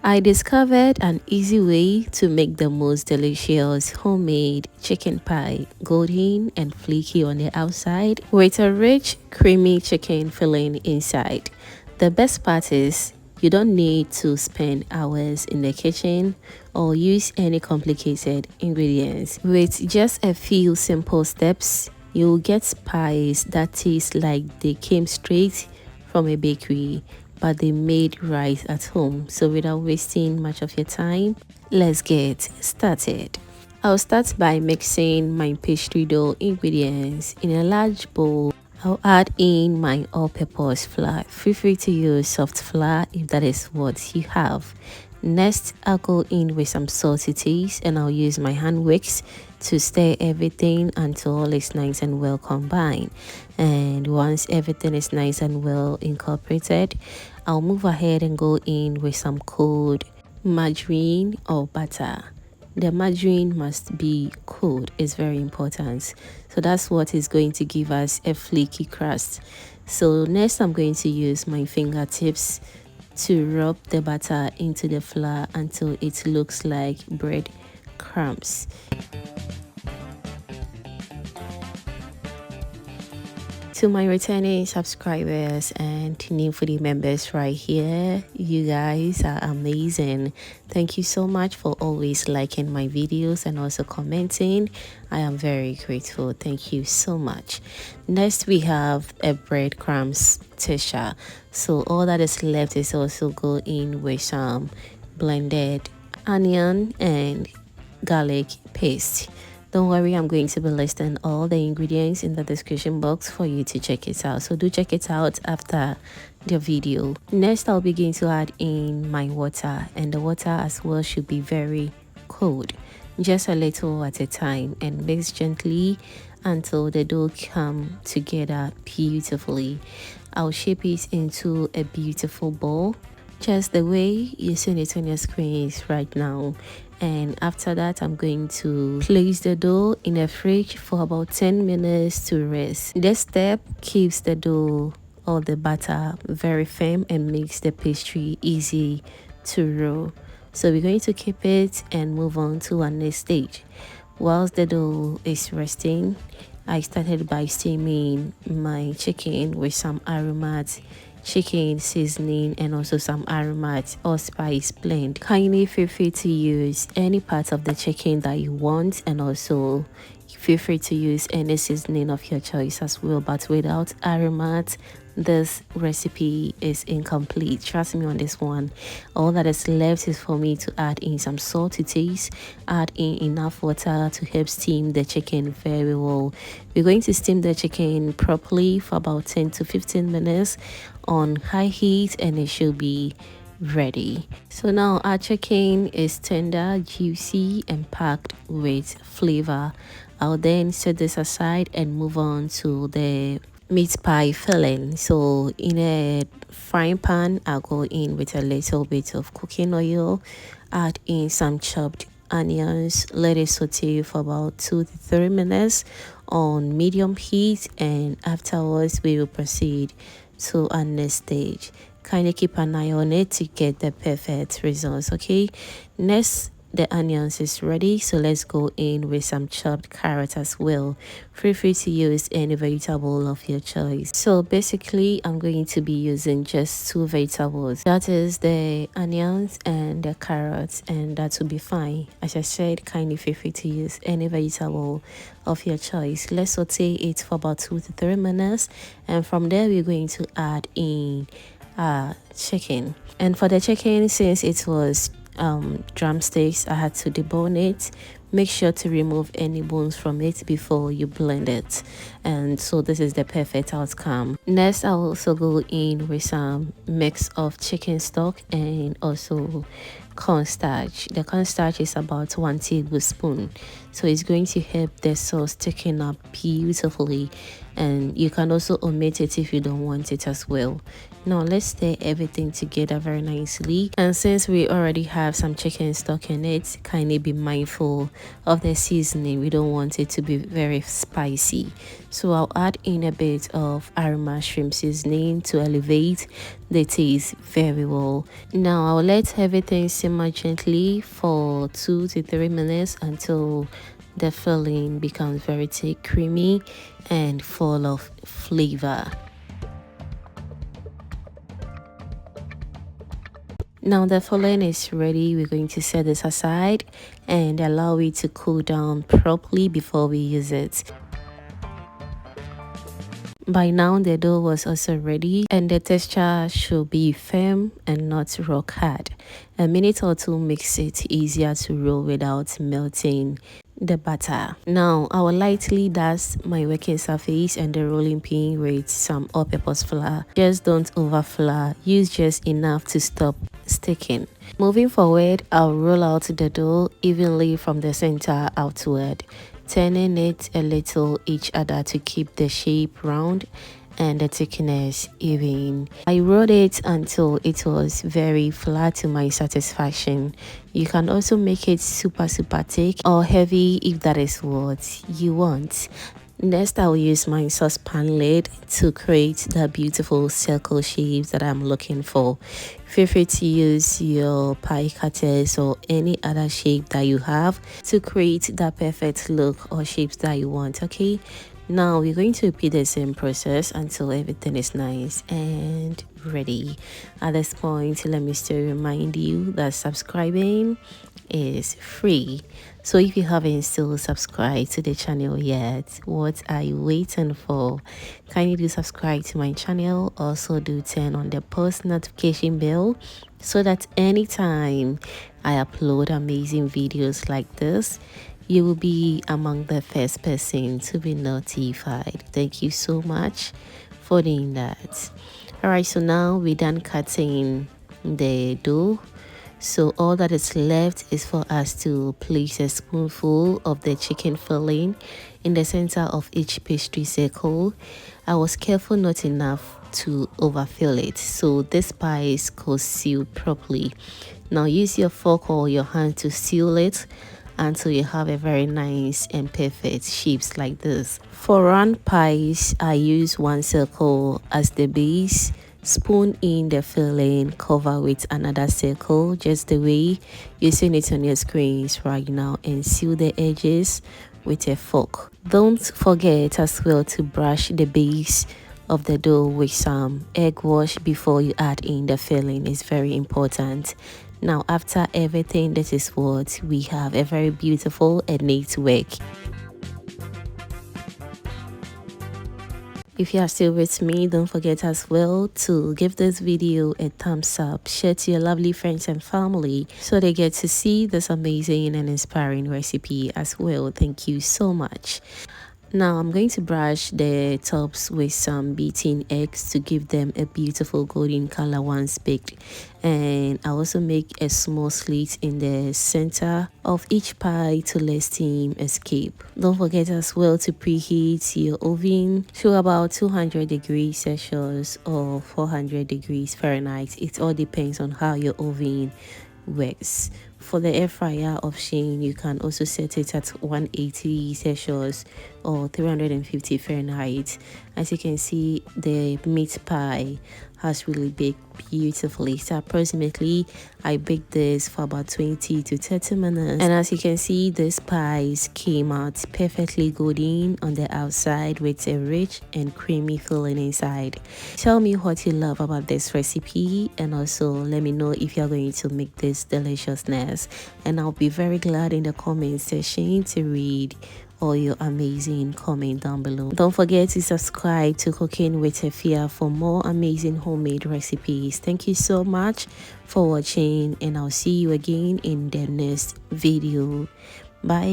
I discovered an easy way to make the most delicious homemade chicken pie, golden and flaky on the outside, with a rich, creamy chicken filling inside. The best part is you don't need to spend hours in the kitchen or use any complicated ingredients. With just a few simple steps, you'll get pies that taste like they came straight from a bakery, but they made right at home. So without wasting much of your time, let's get started. I'll start by mixing my pastry dough ingredients in a large bowl. I'll add in my all-purpose flour. Feel free to use soft flour if that is what you have. Next, I'll go in with some sausages and I'll use my hand wicks to stir everything until all is nice and well combined. And once everything is nice and well incorporated, I'll move ahead and go in with some cold margarine or butter. The margarine must be cold, it's very important. So that's what is going to give us a flaky crust. So next I'm going to use my fingertips to rub the butter into the flour until it looks like bread crumbs. To my returning subscribers and new foodie members right here, you guys are amazing. Thank you so much for always liking my videos and also commenting. I am very grateful. Thank you so much. Next we have a breadcrumbs texture. So all that is left is also go in with some blended onion and garlic paste. Don't worry, I'm going to be listing all the ingredients in the description box for you to check it out. So do check it out after the video. Next, I'll begin to add in my water, and the water as well should be very cold. Just a little at a time and mix gently until the dough come together beautifully. I'll shape it into a beautiful ball, just the way you see it on your screens right now. And after that, I'm going to place the dough in the fridge for about 10 minutes to rest. This step keeps the dough or the batter very firm and makes the pastry easy to roll. So we're going to keep it and move on to our next stage. Whilst the dough is resting, I started by steaming my chicken with some aromatic chicken seasoning and also some aromatic or spice blend. Kindly feel free to use any part of the chicken that you want, and also feel free to use any seasoning of your choice as well, but without aromatic this recipe is incomplete. Trust me on this one. All that is left is for me to add in some salt to taste, add in enough water to help steam the chicken very well. We're going to steam the chicken properly for about 10 to 15 minutes on high heat and it should be ready. So now our chicken is tender, juicy and packed with flavor. I'll then set this aside and move on to the meat pie filling. So in a frying pan, I'll go in with a little bit of cooking oil, add in some chopped onions, let it saute for about 2 to 3 minutes on medium heat, and afterwards we will proceed to our next stage. Kindly keep an eye on it to get the perfect results. Okay, next the onions is ready, so let's go in with some chopped carrot as well. Feel free to use any vegetable of your choice. So basically I'm going to be using just 2 vegetables, that is the onions and the carrots, and that will be fine. As I said, kindly feel free to use any vegetable of your choice. Let's saute it for about 2 to 3 minutes, and from there we're going to add in chicken. And for the chicken, since it was drumsticks, I had to debone it. Make sure to remove any bones from it before you blend it, and so this is the perfect outcome. Next, I'll also go in with some mix of chicken stock and also cornstarch. The cornstarch is about 1 tablespoon, so it's going to help the sauce thicken up beautifully, and you can also omit it if you don't want it as well. Now let's stir everything together very nicely, and since we already have some chicken stock in it, kindly be mindful of the seasoning. We don't want it to be very spicy, so I'll add in a bit of aroma shrimp seasoning to elevate the taste very well. Now I'll let everything simmer gently for 2 to 3 minutes until the filling becomes very thick, creamy, and full of flavor. Now the filling is ready. We're going to set this aside and allow it to cool down properly before we use it. By now the dough was also ready and the texture should be firm and not rock hard. A minute or two makes it easier to roll without melting the batter. Now I will lightly dust my working surface and the rolling pin with some all-purpose flour. Just don't over flour, use just enough to stop sticking. Moving forward, I'll roll out the dough evenly from the center outward, turning it a little each other to keep the shape round and the thickness even. I rolled it until it was very flat to my satisfaction. You can also make it super thick or heavy if that is what you want. Next, I will use my saucepan lid to create the beautiful circle shapes that I'm looking for. Feel free to use your pie cutters or any other shape that you have to create that perfect look or shapes that you want, okay? Now we're going to repeat the same process until everything is nice and ready. At this point, let me still remind you that subscribing is free. So if you haven't still subscribed to the channel yet, what are you waiting for? Kindly do subscribe to my channel. Also do turn on the post notification bell so that anytime I upload amazing videos like this, you will be among the first person to be notified. Thank you so much for doing that. Alright, so now we're done cutting the dough. So all that is left is for us to place a spoonful of the chicken filling in the center of each pastry circle. I was careful not enough to overfill it, so this pie could seal properly. Now use your fork or your hand to seal it until you have a very nice and perfect shapes like this. For round pies, I use one circle as the base. Spoon in the filling, cover with another circle just the way you're seeing it on your screens right now, and seal the edges with a fork. Don't forget as well to brush the base of the dough with some egg wash before you add in the filling. It's very important. Now after everything, this is what we have, a very beautiful and neat work. If you are still with me, don't forget as well to give this video a thumbs up, share to your lovely friends and family so they get to see this amazing and inspiring recipe as well. Thank you so much. Now I'm going to brush the tops with some beaten eggs to give them a beautiful golden color once baked, and I also make a small slit in the center of each pie to let steam escape. Don't forget as well to preheat your oven to about 200 degrees Celsius or 400 degrees Fahrenheit. It all depends on how your oven works. For the air fryer option, you can also set it at 180 Celsius or 350 Fahrenheit. As you can see, the meat pie has really baked beautifully. So approximately I baked this for about 20 to 30 minutes, and as you can see, this pies came out perfectly golden on the outside with a rich and creamy filling inside. Tell me what you love about this recipe, and also let me know if you're going to make this deliciousness, and I'll be very glad in the comment section to read all your amazing comment down below. Don't forget to subscribe to Cooking with Efya for more amazing homemade recipes. Thank you so much for watching, and I'll see you again in the next video. Bye.